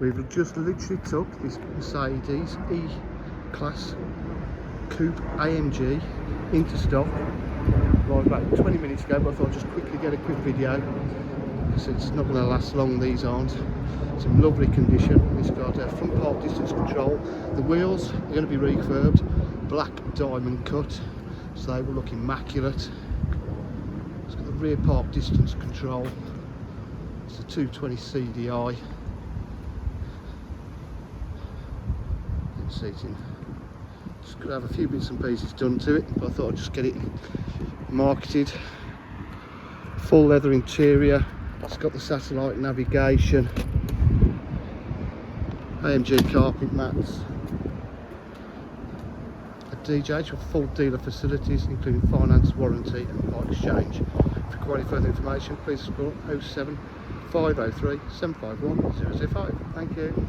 We've just literally took this Mercedes E-Class Coupe AMG into stock right about 20 minutes ago, but I thought I'd just quickly get a quick video because it's not going to last long, these aren't. It's in lovely condition. It's got a front park distance control. The wheels are going to be refurbed, black diamond cut, so they will look immaculate. It's got the rear park distance control. It's a 220 CDI. Seating. Just going to have a few bits and pieces done to it, but I thought I'd just get it marketed. Full leather interior. It's got the satellite navigation, AMG carpet mats, a DJH with full dealer facilities including finance, warranty and part exchange. For any further information, please call 07 503 751 005. Thank you.